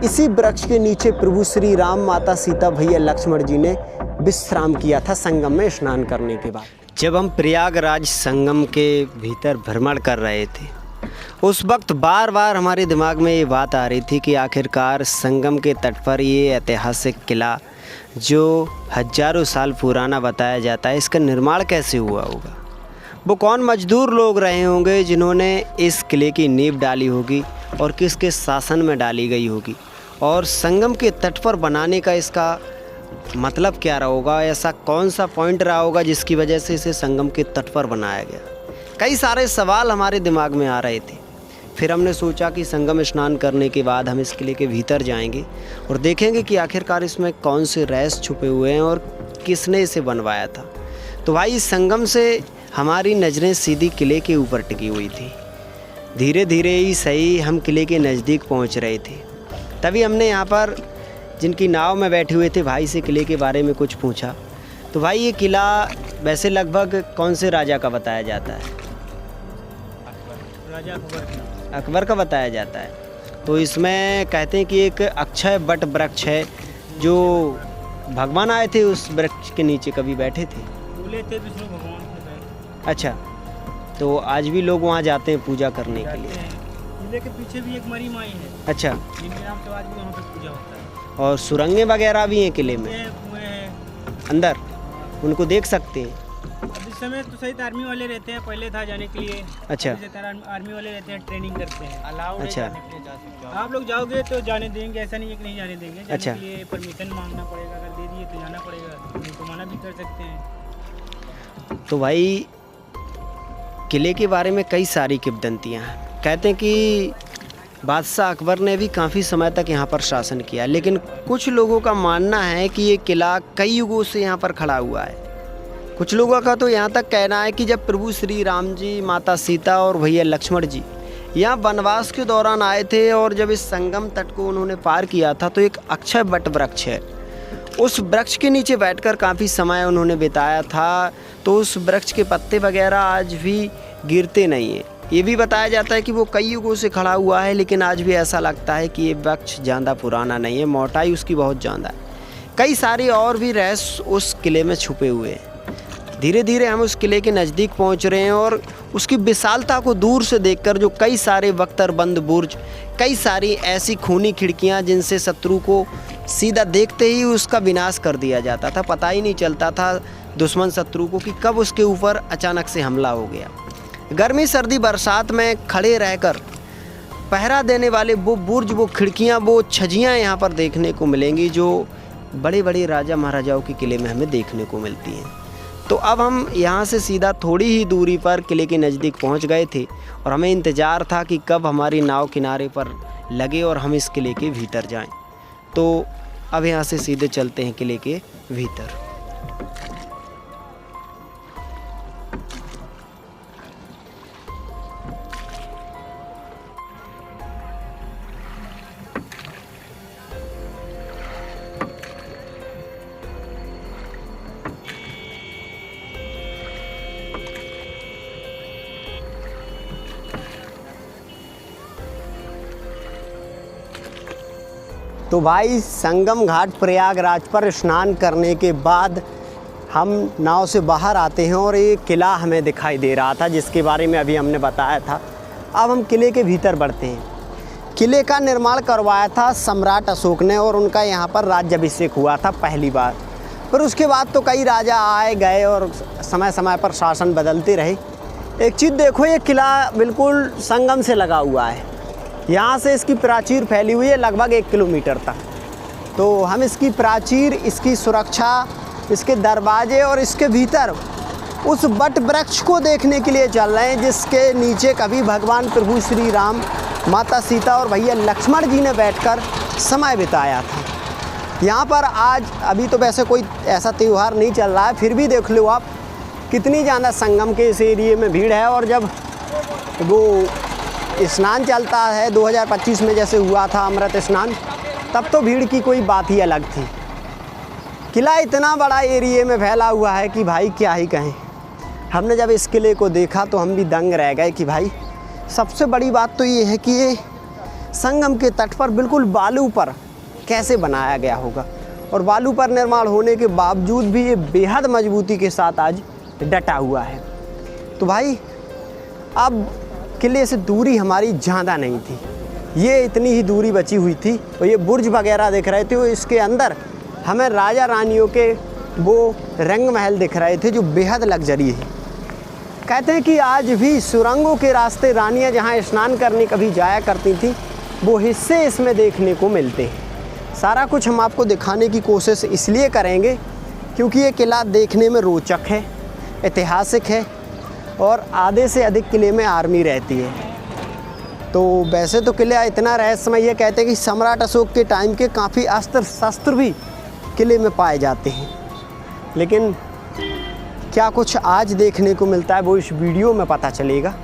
इसी वृक्ष के नीचे प्रभु श्री राम, माता सीता, भैया लक्ष्मण जी ने विश्राम किया था संगम में स्नान करने के बाद। जब हम प्रयागराज संगम के भीतर भ्रमण कर रहे थे, उस वक्त बार बार हमारे दिमाग में ये बात आ रही थी कि आखिरकार संगम के तट पर ये ऐतिहासिक किला जो हजारों साल पुराना बताया जाता है, इसका निर्माण कैसे हुआ होगा। वो कौन मजदूर लोग रहे होंगे जिन्होंने इस किले की नींव डाली होगी और किसके शासन में डाली गई होगी, और संगम के तट पर बनाने का इसका मतलब क्या रहा होगा। ऐसा कौन सा पॉइंट रहा होगा जिसकी वजह से इसे संगम के तट पर बनाया गया। कई सारे सवाल हमारे दिमाग में आ रहे थे। फिर हमने सोचा कि संगम स्नान करने के बाद हम इस किले के भीतर जाएंगे और देखेंगे कि आखिरकार इसमें कौन से रहस्य छुपे हुए हैं और किसने इसे बनवाया था। तो भाई इस संगम से हमारी नज़रें सीधी किले के ऊपर टिकी हुई थी। धीरे धीरे ही सही हम किले के नज़दीक पहुंच रहे थे, तभी हमने यहाँ पर जिनकी नाव में बैठे हुए थे भाई से किले के बारे में कुछ पूछा। तो भाई ये किला वैसे लगभग कौन से राजा का बताया जाता है? राजा अकबर का बताया जाता है। तो इसमें कहते हैं कि एक अक्षय वट वृक्ष है जो भगवान आए थे उस वृक्ष के नीचे कभी बैठे थे, बोले थे विष्णु भगवान से बैठे। अच्छा, तो आज भी लोग वहाँ जाते हैं पूजा करने के लिए। किले के पीछे भी एक मरी माई है, अच्छा, जिनके नाम से आज भी वहाँ पे पूजा होता है। और सुरंगें वगैरह भी हैं किले में कुएं हैं अंदर, उनको देख सकते हैं। अब इस समय तो सही आर्मी वाले रहते हैं, पहले था जाने के लिए। अच्छा, आर्मी वाले रहते हैं, ट्रेनिंग करते हैं, अलाउड है अच्छा। जाने के लिए जा सकते हो। आप लोग जाओगे तो जाने देंगे, ऐसा नहीं है कि नहीं जाने देंगे। जाने अच्छा। के लिए परमिशन मांगना पड़ेगा, अगर दे दिए तो जाना पड़ेगा, नहीं तो मना भी कर सकते हैं। तो भाई किले के बारे में कई सारी किंवदंतियाँ हैं। कहते हैं कि बादशाह अकबर ने भी काफ़ी समय तक यहाँ पर शासन किया, लेकिन कुछ लोगों का मानना है कि ये किला कई युगों से यहाँ पर खड़ा हुआ है। कुछ लोगों का तो यहाँ तक कहना है कि जब प्रभु श्री राम जी, माता सीता और भैया लक्ष्मण जी यहाँ वनवास के दौरान आए थे और जब इस संगम तट को उन्होंने पार किया था, तो एक अक्षय वट वृक्ष है, उस वृक्ष के नीचे बैठकर काफ़ी समय उन्होंने बिताया था। तो उस वृक्ष के पत्ते वगैरह आज भी गिरते नहीं हैं। ये भी बताया जाता है कि वो कई युगों से खड़ा हुआ है, लेकिन आज भी ऐसा लगता है कि ये वृक्ष ज़्यादा पुराना नहीं है, मोटाई उसकी बहुत ज़्यादा है। कई सारे और भी रहस्य उस किले में छुपे हुए हैं। धीरे धीरे हम उस किले के नज़दीक पहुंच रहे हैं और उसकी विशालता को दूर से देखकर जो कई सारे बख्तरबंद बुर्ज, कई सारी ऐसी खूनी खिड़कियां जिनसे शत्रु को सीधा देखते ही उसका विनाश कर दिया जाता था, पता ही नहीं चलता था दुश्मन शत्रु को कि कब उसके ऊपर अचानक से हमला हो गया। गर्मी सर्दी बरसात में खड़े रहकर पहरा देने वाले वो बुर्ज, वो खिड़कियाँ, वो छजियाँ यहाँ पर देखने को मिलेंगी जो बड़े बड़े राजा महाराजाओं के किले में हमें देखने को मिलती हैं। तो अब हम यहाँ से सीधा थोड़ी ही दूरी पर किले के नज़दीक पहुँच गए थे और हमें इंतज़ार था कि कब हमारी नाव किनारे पर लगे और हम इस किले के भीतर जाएं। तो अब यहाँ से सीधे चलते हैं किले के भीतर। तो भाई संगम घाट प्रयागराज पर स्नान करने के बाद हम नाव से बाहर आते हैं और ये किला हमें दिखाई दे रहा था जिसके बारे में अभी हमने बताया था। अब हम किले के भीतर बढ़ते हैं। किले का निर्माण करवाया था सम्राट अशोक ने और उनका यहाँ पर राज्याभिषेक हुआ था पहली बार। फिर उसके बाद तो कई राजा आए गए और समय समय पर शासन बदलते रहे। एक चीज़ देखो, ये किला बिल्कुल संगम से लगा हुआ है। यहाँ से इसकी प्राचीर फैली हुई है लगभग 1 किलोमीटर तक। तो हम इसकी प्राचीर, इसकी सुरक्षा, इसके दरवाजे और इसके भीतर उस वट वृक्ष को देखने के लिए चल रहे हैं जिसके नीचे कभी भगवान प्रभु श्री राम, माता सीता और भैया लक्ष्मण जी ने बैठकर समय बिताया था। यहाँ पर आज अभी तो वैसे कोई ऐसा त्यौहार नहीं चल रहा है, फिर भी देख लो आप कितनी ज़्यादा संगम के इस एरिए में भीड़ है। और जब वो स्नान चलता है 2025 में जैसे हुआ था अमृत स्नान, तब तो भीड़ की कोई बात ही अलग थी। किला इतना बड़ा एरिए में फैला हुआ है कि भाई क्या ही कहें। हमने जब इस किले को देखा तो हम भी दंग रह गए कि भाई सबसे बड़ी बात तो ये है कि ये संगम के तट पर बिल्कुल बालू पर कैसे बनाया गया होगा, और बालू पर निर्माण होने के बावजूद भी ये बेहद मजबूती के साथ आज डटा हुआ है। तो भाई अब किले से दूरी हमारी ज़्यादा नहीं थी, ये इतनी ही दूरी बची हुई थी, और ये बुर्ज वगैरह दिख रहे थे, और इसके अंदर हमें राजा रानियों के वो रंग महल दिख रहे थे जो बेहद लग्जरी है। कहते हैं कि आज भी सुरंगों के रास्ते रानियां जहां स्नान करने कभी जाया करती थी, वो हिस्से इसमें देखने को मिलते हैं। सारा कुछ हम आपको दिखाने की कोशिश इसलिए करेंगे क्योंकि ये किला देखने में रोचक है, ऐतिहासिक है, और आधे से अधिक किले में आर्मी रहती है। तो वैसे तो किला इतना रहस्यमय है, कहते हैं कि सम्राट अशोक के टाइम के काफ़ी अस्त्र शस्त्र भी किले में पाए जाते हैं, लेकिन क्या कुछ आज देखने को मिलता है वो इस वीडियो में पता चलेगा।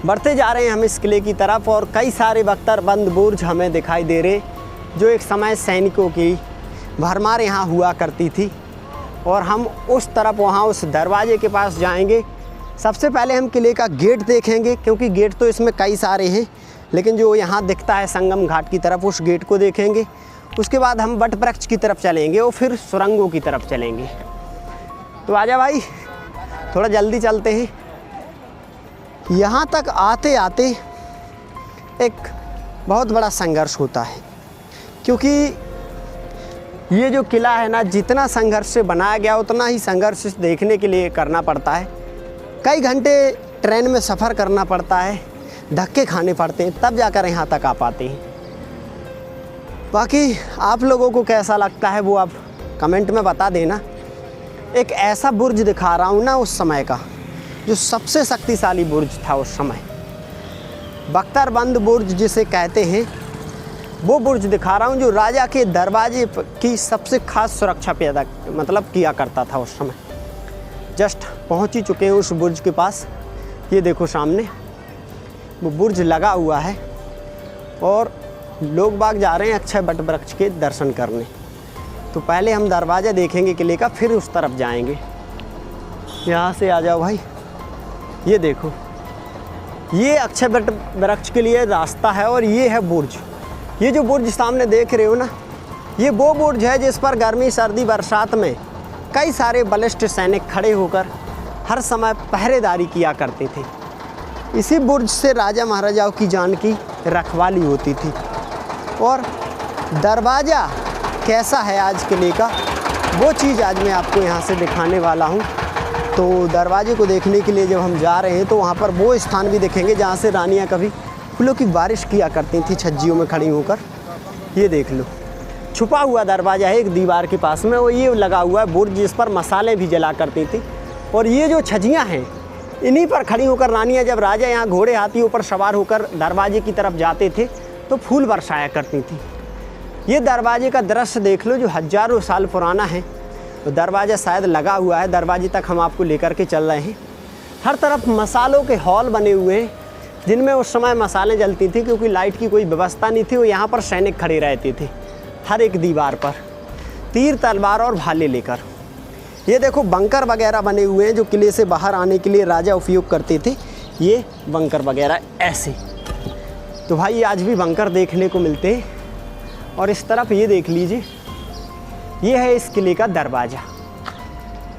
बढ़ते जा रहे हैं हम इस किले की तरफ, और कई सारे बख्तरबंद बुर्ज हमें दिखाई दे रहे जो एक समय सैनिकों की भरमार यहाँ हुआ करती थी, और हम उस तरफ वहाँ उस दरवाजे के पास जाएंगे। सबसे पहले हम किले का गेट देखेंगे, क्योंकि गेट तो इसमें कई सारे हैं, लेकिन जो यहाँ दिखता है संगम घाट की तरफ उस गेट को देखेंगे। उसके बाद हम वट वृक्ष की तरफ चलेंगे और फिर सुरंगों की तरफ चलेंगे। तो आजा भाई, थोड़ा जल्दी चलते हैं। यहाँ तक आते आते एक बहुत बड़ा संघर्ष होता है, क्योंकि ये जो किला है ना, जितना संघर्ष से बनाया गया उतना ही संघर्ष देखने के लिए करना पड़ता है। कई घंटे ट्रेन में सफ़र करना पड़ता है, धक्के खाने पड़ते हैं, तब जाकर यहाँ तक आ पाते हैं। बाकी आप लोगों को कैसा लगता है वो आप कमेंट में बता देना। एक ऐसा बुर्ज दिखा रहा हूँ ना उस समय का, जो सबसे शक्तिशाली बुर्ज था उस समय, बख्तरबंद बुर्ज जिसे कहते हैं, वो बुर्ज दिखा रहा हूँ जो राजा के दरवाजे की सबसे खास सुरक्षा पैदा किया करता था उस समय। जस्ट पहुँच ही चुके हैं उस बुर्ज के पास। ये देखो सामने वो बुर्ज लगा हुआ है, और लोग बाग जा रहे हैं अक्षय वट वृक्ष के दर्शन करने। तो पहले हम दरवाज़ा देखेंगे किले का, फिर उस तरफ जाएंगे। यहाँ से आ जाओ भाई, ये देखो, ये अक्षय वट वृक्ष के लिए रास्ता है, और ये है बुर्ज। ये जो बुर्ज सामने देख रहे हो ना, ये वो बुर्ज है जिस पर गर्मी सर्दी बरसात में कई सारे बलिष्ठ सैनिक खड़े होकर हर समय पहरेदारी किया करते थे। इसी बुर्ज से राजा महाराजाओं की जान की रखवाली होती थी। और दरवाज़ा कैसा है आज किले का, वो चीज़ आज मैं आपको यहाँ से दिखाने वाला हूँ। तो दरवाजे को देखने के लिए जब हम जा रहे हैं तो वहाँ पर वो स्थान भी देखेंगे जहाँ से रानियाँ कभी फूलों की बारिश किया करती थी छज्जियों में खड़ी होकर। ये देख लो, छुपा हुआ दरवाज़ा है एक दीवार के पास में, और ये लगा हुआ है बुर्ज जिस पर मसाले भी जला करती थी। और ये जो छज्जियाँ हैं, इन्हीं पर खड़ी होकर रानियाँ, जब राजा यहाँ घोड़े हाथियों पर सवार होकर दरवाजे की तरफ जाते थे तो फूल बरसाया करती थी। ये दरवाजे का दृश्य देख लो जो हज़ारों साल पुराना है। तो दरवाज़ा शायद लगा हुआ है, दरवाजे तक हम आपको लेकर के चल रहे हैं। हर तरफ मसालों के हॉल बने हुए हैं, जिनमें उस समय मसालें जलती थी, क्योंकि लाइट की कोई व्यवस्था नहीं थी। वो यहाँ पर सैनिक खड़े रहते थे हर एक दीवार पर, तीर तलवार और भाले लेकर। ये देखो बंकर वगैरह बने हुए हैं जो किले से बाहर आने के लिए राजा उपयोग करते थे। ये बंकर वगैरह ऐसे, तो भाई आज भी बंकर देखने को मिलते हैं। और इस तरफ ये देख लीजिए, ये है इस किले का दरवाज़ा।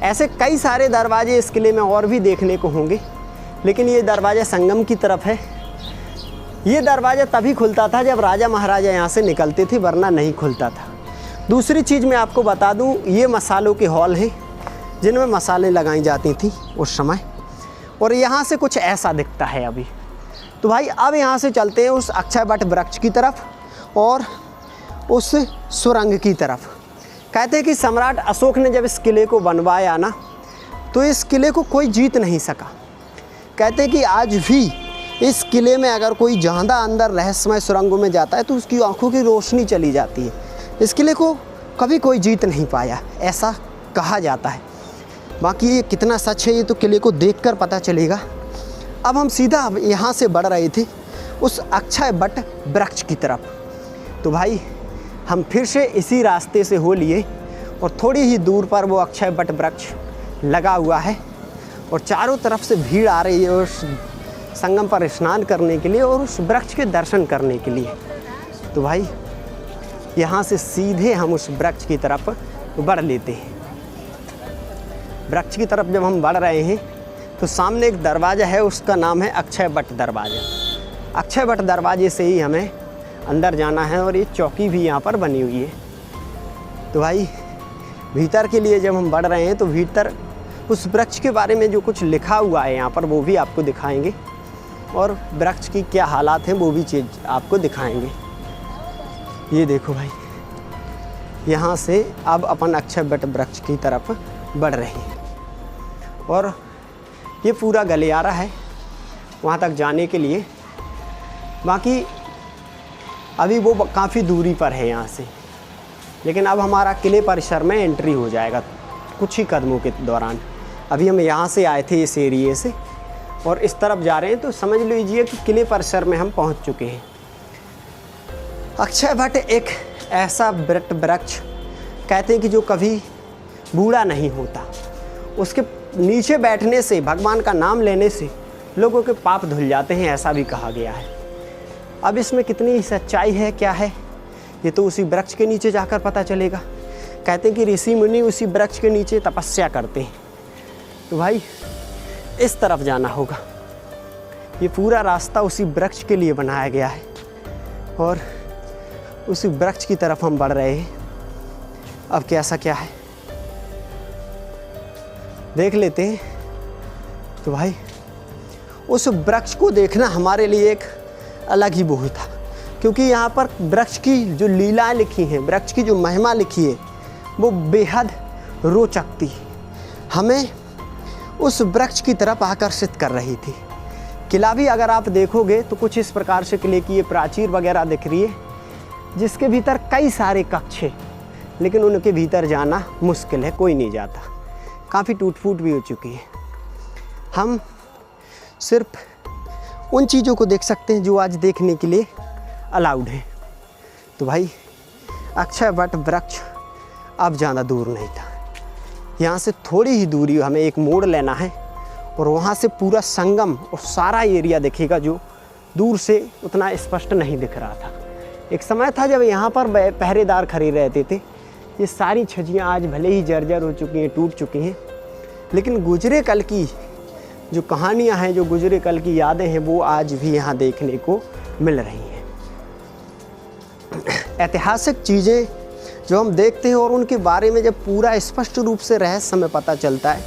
ऐसे कई सारे दरवाजे इस किले में और भी देखने को होंगे, लेकिन ये दरवाज़ा संगम की तरफ है। ये दरवाज़ा तभी खुलता था जब राजा महाराजा यहाँ से निकलते थे, वरना नहीं खुलता था। दूसरी चीज़ मैं आपको बता दूँ, ये मसालों के हॉल हैं जिनमें मसाले लगाई जाती थी उस समय। और यहाँ से कुछ ऐसा दिखता है अभी। तो भाई अब यहाँ से चलते हैं उस अक्षय वट वृक्ष की तरफ और उस सुरंग की तरफ। कहते हैं कि सम्राट अशोक ने जब इस किले को बनवाया ना, तो इस किले को कोई जीत नहीं सका। कहते हैं कि आज भी इस किले में अगर कोई ज़्यादा अंदर रहस्यमय सुरंगों में जाता है तो उसकी आंखों की रोशनी चली जाती है। इस किले को कभी कोई जीत नहीं पाया, ऐसा कहा जाता है। बाकी ये कितना सच है ये तो किले को देखकर पता चलेगा। अब हम सीधा यहाँ से बढ़ रहे थे उस अक्षय वट वृक्ष की तरफ। तो भाई हम फिर से इसी रास्ते से हो लिए, और थोड़ी ही दूर पर वो अक्षय वट वृक्ष लगा हुआ है, और चारों तरफ से भीड़ आ रही है उस संगम पर स्नान करने के लिए और उस वृक्ष के दर्शन करने के लिए। तो भाई यहाँ से सीधे हम उस वृक्ष की तरफ बढ़ लेते हैं। वृक्ष की तरफ जब हम बढ़ रहे हैं तो सामने एक दरवाज़ा है, उसका नाम है अक्षय वट दरवाज़ा। अक्षय वट दरवाजे से ही हमें अंदर जाना है और ये चौकी भी यहाँ पर बनी हुई है। तो भाई भीतर के लिए जब हम बढ़ रहे हैं तो भीतर उस वृक्ष के बारे में जो कुछ लिखा हुआ है यहाँ पर वो भी आपको दिखाएंगे और वृक्ष की क्या हालात हैं वो भी चीज़ आपको दिखाएंगे। ये देखो भाई, यहाँ से अब अपन अक्षय वट वृक्ष की तरफ बढ़ रहे हैं और ये पूरा गलियारा है वहाँ तक जाने के लिए। बाकी अभी वो काफ़ी दूरी पर है यहाँ से, लेकिन अब हमारा किले परिसर में एंट्री हो जाएगा कुछ ही कदमों के दौरान। अभी हम यहाँ से आए थे इस एरिए से और इस तरफ जा रहे हैं, तो समझ लीजिए कि किले परिसर में हम पहुँच चुके हैं। अक्षय वट एक ऐसा वृक्ष कहते हैं कि जो कभी बूढ़ा नहीं होता। उसके नीचे बैठने से, भगवान का नाम लेने से लोगों के पाप धुल जाते हैं, ऐसा भी कहा गया है। अब इसमें कितनी सच्चाई है, क्या है, ये तो उसी वृक्ष के नीचे जाकर पता चलेगा। कहते हैं कि ऋषि मुनि उसी वृक्ष के नीचे तपस्या करते हैं। तो भाई इस तरफ जाना होगा। ये पूरा रास्ता उसी वृक्ष के लिए बनाया गया है और उसी वृक्ष की तरफ हम बढ़ रहे हैं। अब कैसा क्या है देख लेते हैं। तो भाई उस वृक्ष को देखना हमारे लिए एक अलग ही बोझ था, क्योंकि यहाँ पर वृक्ष की जो लीलाएं लिखी हैं, वृक्ष की जो महिमा लिखी है, वो बेहद रोचक थी, हमें उस वृक्ष की तरफ आकर्षित कर रही थी। किला भी अगर आप देखोगे तो कुछ इस प्रकार से किले की ये प्राचीर वगैरह दिख रही है, जिसके भीतर कई सारे कक्ष हैं, लेकिन उनके भीतर जाना मुश्किल है, कोई नहीं जाता, काफ़ी टूट फूट भी हो चुकी है। हम सिर्फ उन चीज़ों को देख सकते हैं जो आज देखने के लिए अलाउड है। तो भाई अक्षय वट वृक्ष अब ज़्यादा दूर नहीं था। यहाँ से थोड़ी ही दूरी हमें एक मोड़ लेना है और वहाँ से पूरा संगम और सारा एरिया दिखेगा, जो दूर से उतना स्पष्ट नहीं दिख रहा था। एक समय था जब यहाँ पर पहरेदार खड़े रहते थे। ये सारी छजियाँ आज भले ही जर्जर हो चुकी हैं, टूट चुकी हैं, लेकिन गुजरे कल की जो कहानियाँ हैं, जो गुजरे कल की यादें हैं, वो आज भी यहाँ देखने को मिल रही हैं। ऐतिहासिक चीज़ें जो हम देखते हैं और उनके बारे में जब पूरा स्पष्ट रूप से रहस्य हमें पता चलता है,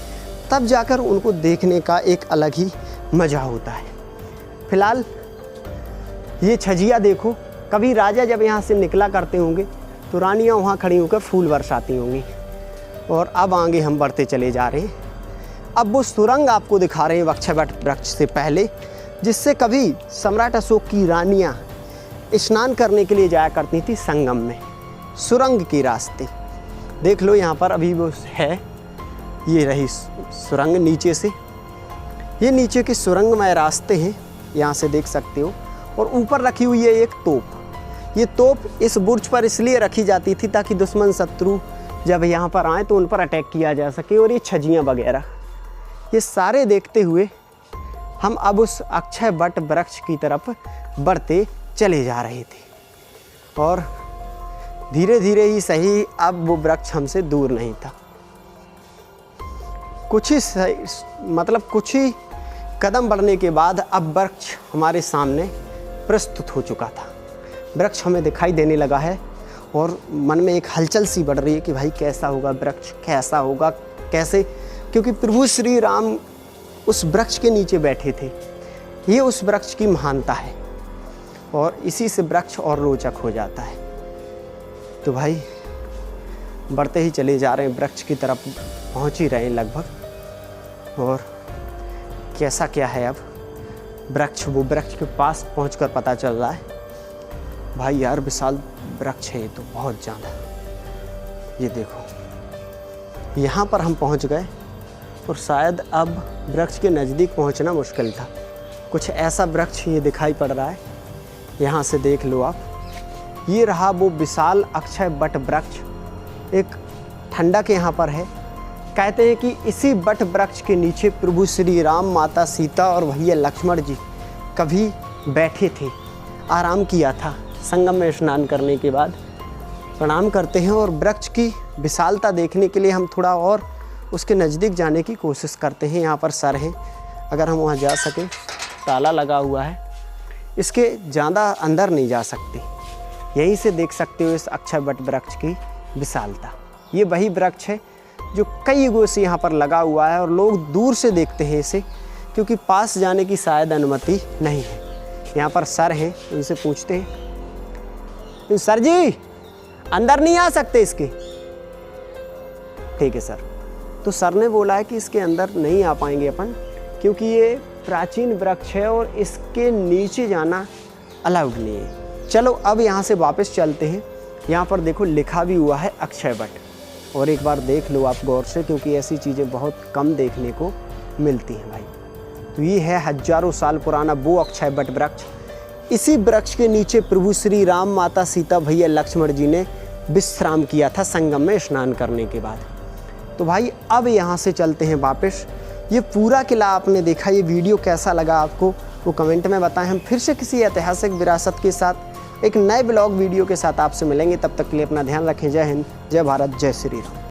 तब जाकर उनको देखने का एक अलग ही मज़ा होता है। फिलहाल ये छजिया देखो, कभी राजा जब यहाँ से निकला करते होंगे तो रानियाँ वहाँ खड़ी होकर फूल बरसाती होंगी। और अब आगे हम बढ़ते चले जा रहे हैं। अब वो सुरंग आपको दिखा रहे हैं अक्षय वट वृक्ष से पहले, जिससे कभी सम्राट अशोक की रानियाँ स्नान करने के लिए जाया करती थी संगम में। सुरंग की रास्ते देख लो, यहाँ पर अभी वो है, ये रही सुरंग नीचे से। ये नीचे के सुरंगमय रास्ते हैं, यहाँ से देख सकते हो। और ऊपर रखी हुई है एक तोप। ये तोप इस बुर्ज पर इसलिए रखी जाती थी ताकि दुश्मन शत्रु जब यहाँ पर आए तो उन पर अटैक किया जा सके। और ये छजियाँ वगैरह, ये सारे देखते हुए हम अब उस अक्षय वट वृक्ष की तरफ बढ़ते चले जा रहे थे। और धीरे धीरे ही सही, अब वो वृक्ष हमसे दूर नहीं था। कुछ ही कदम बढ़ने के बाद अब वृक्ष हमारे सामने प्रस्तुत हो चुका था। वृक्ष हमें दिखाई देने लगा है और मन में एक हलचल सी बढ़ रही है कि भाई कैसा होगा वृक्ष, कैसा होगा, कैसे, क्योंकि प्रभु श्री राम उस वृक्ष के नीचे बैठे थे। ये उस वृक्ष की महानता है और इसी से वृक्ष और रोचक हो जाता है। तो भाई बढ़ते ही चले जा रहे हैं, वृक्ष की तरफ पहुंच ही रहे हैं लगभग। और कैसा क्या है अब वृक्ष, वो वृक्ष के पास पहुंचकर पता चल रहा है भाई यार विशाल वृक्ष है ये तो, बहुत ज़्यादा। ये देखो, यहाँ पर हम पहुंच गए और शायद अब वृक्ष के नज़दीक पहुंचना मुश्किल था। कुछ ऐसा वृक्ष ये दिखाई पड़ रहा है, यहाँ से देख लो आप। ये रहा वो विशाल अक्षय वट वृक्ष, एक ठंडक यहाँ पर है। कहते हैं कि इसी वट वृक्ष के नीचे प्रभु श्री राम, माता सीता और भैया लक्ष्मण जी कभी बैठे थे, आराम किया था संगम में स्नान करने के बाद। प्रणाम करते हैं और वृक्ष की विशालता देखने के लिए हम थोड़ा और उसके नज़दीक जाने की कोशिश करते हैं। यहाँ पर सर हैं, अगर हम वहाँ जा सकें। ताला लगा हुआ है, इसके ज़्यादा अंदर नहीं जा सकते। यहीं से देख सकते हो इस अक्षय वट वृक्ष की विशालता। ये वही वृक्ष है जो कई युगों से यहाँ पर लगा हुआ है और लोग दूर से देखते हैं इसे, क्योंकि पास जाने की शायद अनुमति नहीं है। यहाँ पर सर हैं, उनसे पूछते हैं, सर जी अंदर नहीं आ सकते इसके? ठीक है सर। तो सर ने बोला है कि इसके अंदर नहीं आ पाएंगे अपन, क्योंकि ये प्राचीन वृक्ष है और इसके नीचे जाना अलाउड नहीं है। चलो अब यहाँ से वापस चलते हैं। यहाँ पर देखो लिखा भी हुआ है अक्षय वट, और एक बार देख लो आप गौर से, क्योंकि ऐसी चीज़ें बहुत कम देखने को मिलती हैं भाई। तो ये है हजारों साल पुराना वो अक्षय वट वृक्ष। इसी वृक्ष के नीचे प्रभु श्री राम, माता सीता, भैया लक्ष्मण जी ने विश्राम किया था संगम में स्नान करने के बाद। तो भाई अब यहाँ से चलते हैं वापस। ये पूरा किला आपने देखा, ये वीडियो कैसा लगा आपको वो कमेंट में बताएं। हम फिर से किसी ऐतिहासिक विरासत के साथ एक नए ब्लॉग वीडियो के साथ आपसे मिलेंगे। तब तक के लिए अपना ध्यान रखें। जय हिंद, जय भारत, जय श्री राम।